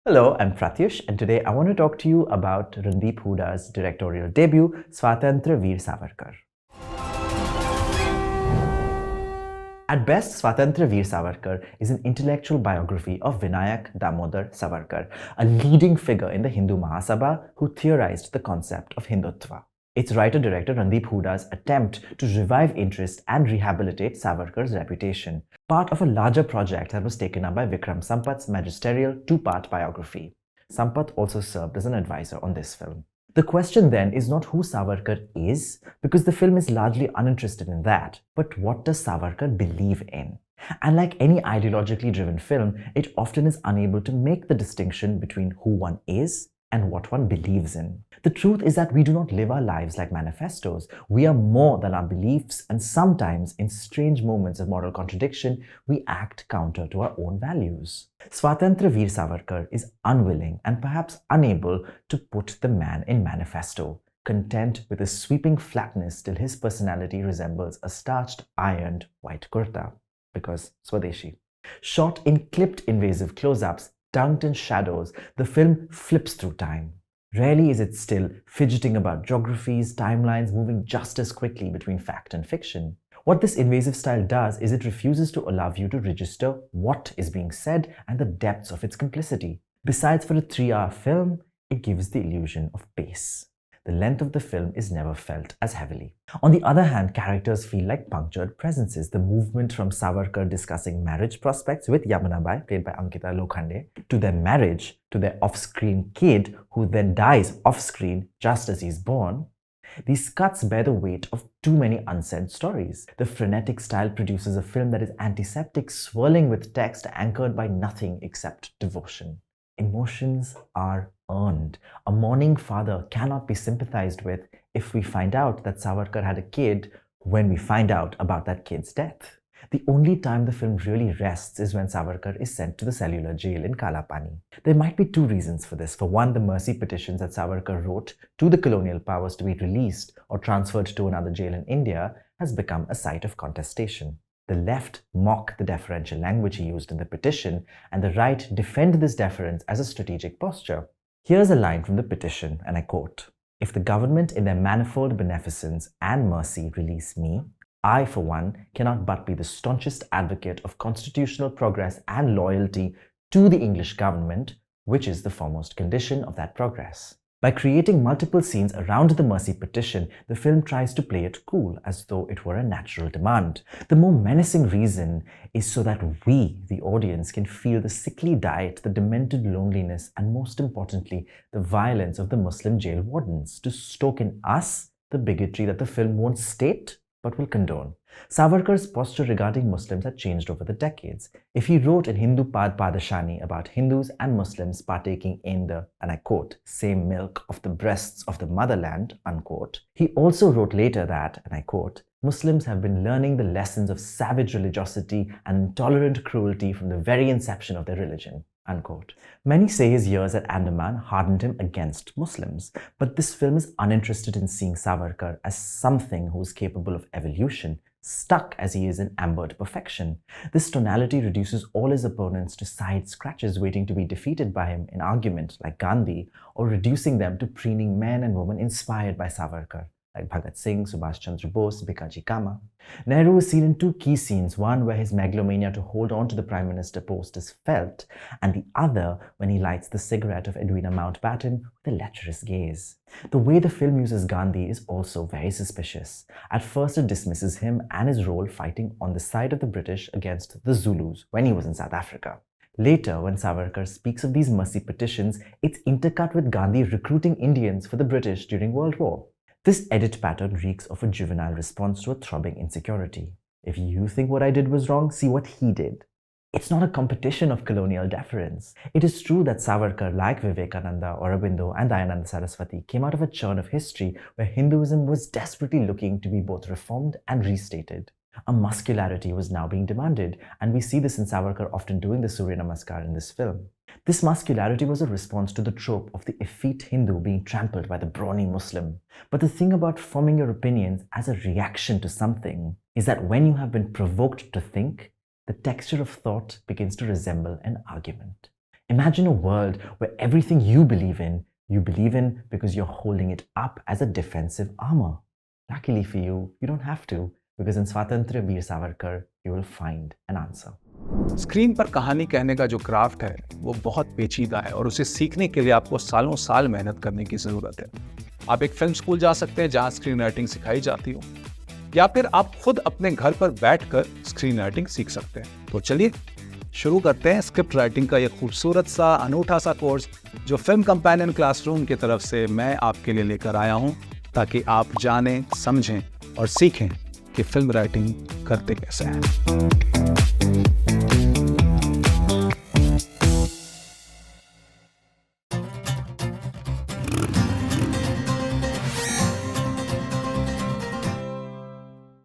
Hello, I'm Prathyush, and today I want to talk to you about Randeep Hooda's directorial debut, Swatantrya Veer Savarkar. At best, Swatantrya Veer Savarkar is an intellectual biography of Vinayak Damodar Savarkar, a leading figure in the Hindu Mahasabha who theorized the concept of Hindutva. It's writer-director Randeep Hooda's attempt to revive interest and rehabilitate Savarkar's reputation, part of a larger project that was taken up by Vikram Sampath's magisterial two-part biography. Sampath also served as an advisor on this film. The question then is not who Savarkar is, because the film is largely uninterested in that, but what does Savarkar believe in? And like any ideologically driven film, it often is unable to make the distinction between who one is and what one believes in. The truth is that we do not live our lives like manifestos. We are more than our beliefs, and sometimes, in strange moments of moral contradiction, we act counter to our own values. Swatantrya Veer Savarkar is unwilling and perhaps unable to put the man in manifesto, content with a sweeping flatness till his personality resembles a starched, ironed white kurta, because Swadeshi. Shot in clipped invasive close-ups, dunked in shadows, the film flips through time. Rarely is it still, fidgeting about geographies, timelines, moving just as quickly between fact and fiction. What this invasive style does is it refuses to allow you to register what is being said and the depths of its complicity. Besides, for a 3-hour film, it gives the illusion of pace. The length of the film is never felt as heavily. On the other hand, characters feel like punctured presences. The movement from Savarkar discussing marriage prospects with Yamanabai, played by Ankita Lokhande, to their marriage, to their off-screen kid, who then dies off-screen just as he's born. These cuts bear the weight of too many unsaid stories. The frenetic style produces a film that is antiseptic, swirling with text anchored by nothing except devotion. Emotions are earned. A mourning father cannot be sympathized with if we find out that Savarkar had a kid when we find out about that kid's death. The only time the film really rests is when Savarkar is sent to the cellular jail in Kalapani. There might be two reasons for this. For one, the mercy petitions that Savarkar wrote to the colonial powers to be released or transferred to another jail in India has become a site of contestation. The left mock the deferential language he used in the petition, and the right defend this deference as a strategic posture. Here's a line from the petition, and I quote, "If the government in their manifold beneficence and mercy release me, I, for one, cannot but be the staunchest advocate of constitutional progress and loyalty to the English government, which is the foremost condition of that progress." By creating multiple scenes around the mercy petition, the film tries to play it cool, as though it were a natural demand. The more menacing reason is so that we, the audience, can feel the sickly diet, the demented loneliness, and most importantly, the violence of the Muslim jail wardens, to stoke in us the bigotry that the film won't state but will condone. Savarkar's posture regarding Muslims had changed over the decades. If he wrote in Hindu Padashani about Hindus and Muslims partaking in the, and I quote, "same milk of the breasts of the motherland," unquote, he also wrote later that, and I quote, "Muslims have been learning the lessons of savage religiosity and intolerant cruelty from the very inception of their religion," unquote. Many say his years at Andaman hardened him against Muslims, but this film is uninterested in seeing Savarkar as something who is capable of evolution, stuck as he is in ambered perfection. This tonality reduces all his opponents to side scratches waiting to be defeated by him in argument, like Gandhi, or reducing them to preening men and women inspired by Savarkar, like Bhagat Singh, Subhash Chandra Bose, Bhikaji Cama. Nehru is seen in two key scenes, one where his megalomania to hold on to the Prime Minister post is felt, and the other when he lights the cigarette of Edwina Mountbatten with a lecherous gaze. The way the film uses Gandhi is also very suspicious. At first it dismisses him and his role fighting on the side of the British against the Zulus when he was in South Africa. Later, when Savarkar speaks of these mercy petitions, it's intercut with Gandhi recruiting Indians for the British during World War. This edit pattern reeks of a juvenile response to a throbbing insecurity. If you think what I did was wrong, see what he did. It's not a competition of colonial deference. It is true that Savarkar, like Vivekananda, Aurobindo, and Dayananda Saraswati, came out of a churn of history where Hinduism was desperately looking to be both reformed and restated. A muscularity was now being demanded, and we see this in Savarkar often doing the Surya Namaskar in this film. This muscularity was a response to the trope of the effete Hindu being trampled by the brawny Muslim. But the thing about forming your opinions as a reaction to something is that when you have been provoked to think, the texture of thought begins to resemble an argument. Imagine a world where everything you believe in because you're holding it up as a defensive armor. Luckily for you, you don't have to, because in Swatantrya Veer Savarkar, you will find an answer. Screen पर कहानी कहने का जो craft है वो बहुत पेचीदा है और उसे सीखने के लिए आपको सालों साल मेहनत करने की ज़रूरत है। आप एक फिल्म स्कूल जा सकते हैं जहाँ स्क्रीन राइटिंग सिखाई जाती हो, या फिर आप खुद अपने घर पर बैठकर स्क्रीन राइटिंग सीख सकते हैं। तो चलिए शुरू करते हैं स्क्रिप्ट राइटिंग का ये खूबसूरत सा अनूठा सा कोर्स जो फिल्म कंपेनियन क्लासरूम की तरफ से मैं आपके लिए लेकर आया हूँ, ताकि आप जानें, समझें और सीखें कि फिल्म राइटिंग करते कैसे हैं।